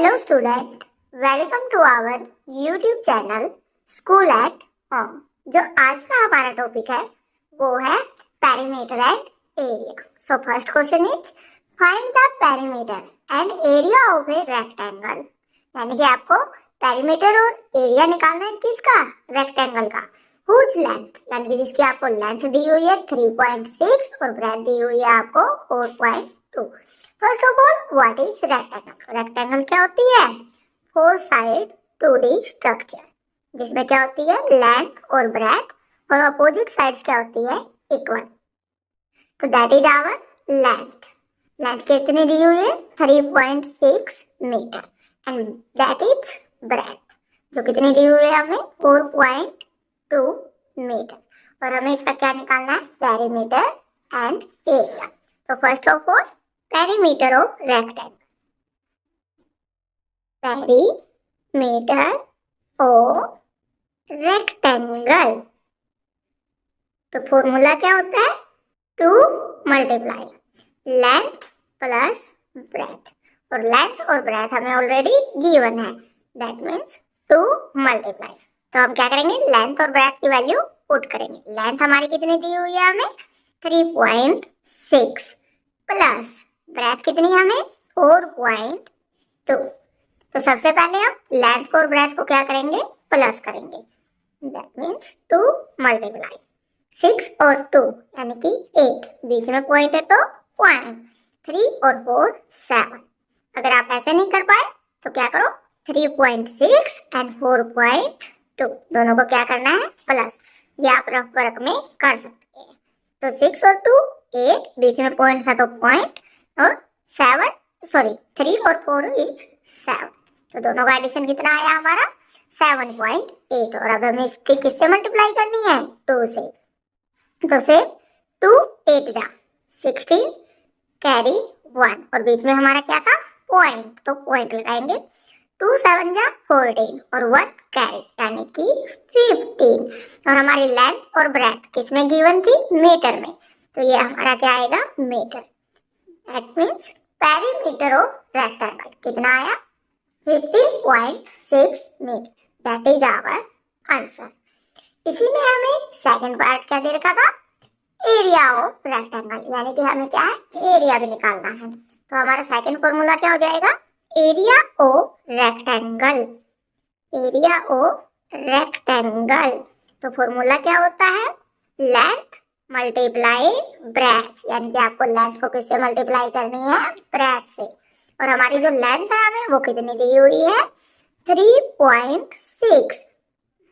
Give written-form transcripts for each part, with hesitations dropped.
Hello student, welcome to our YouTube channel school at home. जो आज का हमारा टॉपिक है वो है perimeter and area. So first question is find the perimeter and area of a rectangle. यानी कि आपको पेरीमीटर और एरिया निकालना है किसका? रेक्टेंगल का। हुज लेंथ, यानी कि जिसकी आपको लेंथ दी हुई है 3.6 और ब्रेथ दी हुई है आपको 4.2। First of all what is rectangle? Rectangle क्या होती है? फोर साइड 2D स्ट्रक्चर जिसमें क्या होती है लेंथ और ब्रेथ और अपोजिट साइड्स क्या होती है इक्वल। तो that is our length. Length कितनी दी हुई है 3.6 metre and that is breadth जो कितनी दी हुई है हमें 4.2 मीटर। और हमें इसका क्या निकालना है? Perimeter and area. तो first of all perimeter of rectangle. Perimeter of rectangle, तो फॉर्मूला क्या होता है? 2 मल्टीप्लाई लेंथ प्लस ब्रेथ। और लेंथ और ब्रेथ हमें ऑलरेडी गिवन है, दैट मीन्स 2 मल्टीप्लाई। तो हम क्या करेंगे? लेंथ और ब्रेथ की वैल्यू पुट करेंगे। लेंथ हमारी कितनी दी हुई है हमें 3.6 प्लस ब्रेथ कितनी हमें 4.2। तो सबसे पहले हम लेंथ को और ब्रेथ को क्या करेंगे? प्लस करेंगे। दैट मीन्स 2 मल्टीप्लाई 6 और 2 यानी कि 8, बीच में पॉइंट है तो पॉइंट 3 और 4 7। अगर आप ऐसे नहीं कर पाए तो क्या करो 3.6 एंड 4.2 दोनों को क्या करना है? प्लस। ये आप रफ वर्क में कर सकते हैं। तो 6 और 2 8, बीच में पॉइंट था तो पॉइंट और 3 और 4 इज 7। तो दोनों का एडिशन कितना आया हमारा 7.8। और अब हमें इसकी किससे मल्टीप्लाई करनी है? 2 से। तो से 2 8 जा 16 कैरी 1 और बीच में हमारा क्या था? पॉइंट, तो पॉइंट लगाएंगे। 2 7 जा 14 और 1 कैरी यानी कि 15। और हमारी लेंथ और ब्रेथ किसमें गिवन थी? मीटर में। तो ये हमारा क्या आएगा? Metre. That means perimeter of rectangle कितना आया? 15.6 metre. That is our answer. इसी में हमें सेकंड पार्ट क्या दे रखा था? एरिया ऑफ रेक्टेंगल, यानी कि हमें क्या है? एरिया भी निकालना है। तो हमारा सेकंड फॉर्मूला क्या हो जाएगा? Area of rectangle. Area of rectangle, तो फॉर्मूला क्या होता है? लेंथ मल्टीप्लाई ब्रेथ, यानी कि आपको लेंथ को किससे मल्टीप्लाई करनी है? ब्रेथ से। और हमारी जो लेंथ है हमें वो कितनी दी हुई है? 3.6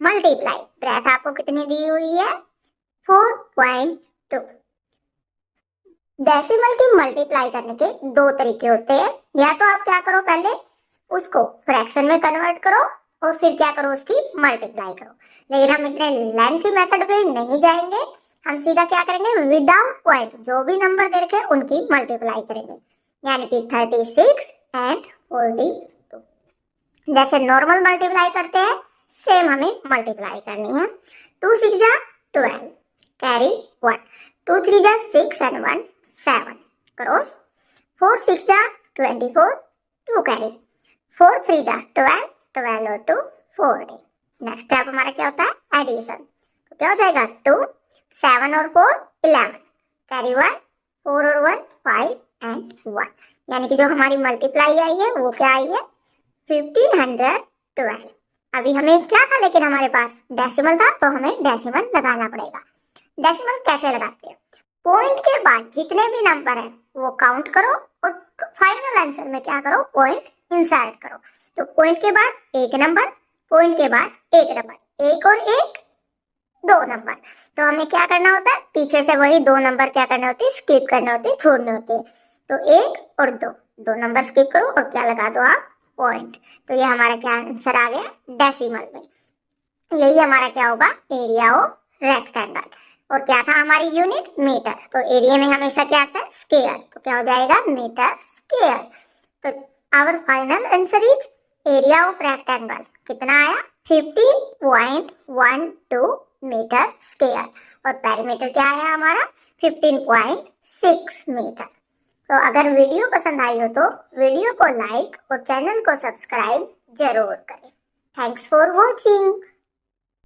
मल्टीप्लाई ब्रेथ आपको कितनी दी हुई है? 4.2। डेसिमल की मल्टीप्लाई करने के 2 तरीके होते हैं। या तो आप क्या करो, पहले उसको फ्रैक्शन में कन्वर्ट करो और फिर क्या करो? उसकी मल्टीप्लाई करो। लेकिन हम इतने लेंथी मेथड पे नहीं जाएंगे, हम सीधा क्या करेंगे? विदाउट पॉइंट जो भी नंबर दे रखे उनकी मल्टीप्लाई करेंगे, यानी कि 36 एंड 42। जैसे नॉर्मल मल्टीप्लाई करते हैं सेम हमें मल्टीप्लाई करनी है। 2 6 जा 12 कैरी 1, 2 3 जा 6 एंड 1 7 क्रॉस, 4 6 जा 24 2 कैरी, 4 3 जा 12 12 और 2 40। नेक्स्ट स्टेप हमारा क्या होता है? एडिशन। तो क्या हो जाएगा? 2 7 और 4 11 कैरी 1, 4 और 1 5 एंड 1। यानी कि जो हमारी मल्टीप्लाई आई है वो क्या आई है? 1512। अभी हमें क्या था? लेकिन हमारे पास डेसिमल था तो हमें डेसिमल लगाना पड़ेगा। डेसिमल कैसे लगाते हैं? पॉइंट के बाद जितने भी नंबर है वो काउंट करो और फाइनल आंसर में क्या करो? पॉइंट इंसर्ट करो। तो पॉइंट के बाद एक नंबर, पॉइंट के बाद एक नंबर, एक और एक 2 नंबर। तो हमें क्या करना होता है? पीछे से वही 2 नंबर क्या करने होते हैं? स्किप करने होते हैं, छोड़ने होते हैं। तो 1 और 2 नंबर स्किप करो और क्या लगा दो आप? पॉइंट। तो ये हमारा क्या आंसर आ गया? डेसिमल में। यही हमारा क्या होगा? Area of rectangle. और क्या था हमारी यूनिट? मीटर। तो एरिया में हमेशा क्या आता है? स्क्वायर। तो क्या हो जाएगा? Metre square. तो our final answer is area of rectangle कितना आया? 15.12 मीटर स्क्वायर। और पेरीमीटर क्या आया हमारा? 15.6 मीटर। तो अगर वीडियो पसंद आई हो तो वीडियो को लाइक और चैनल को सब्सक्राइब जरूर करें। Thanks for watching.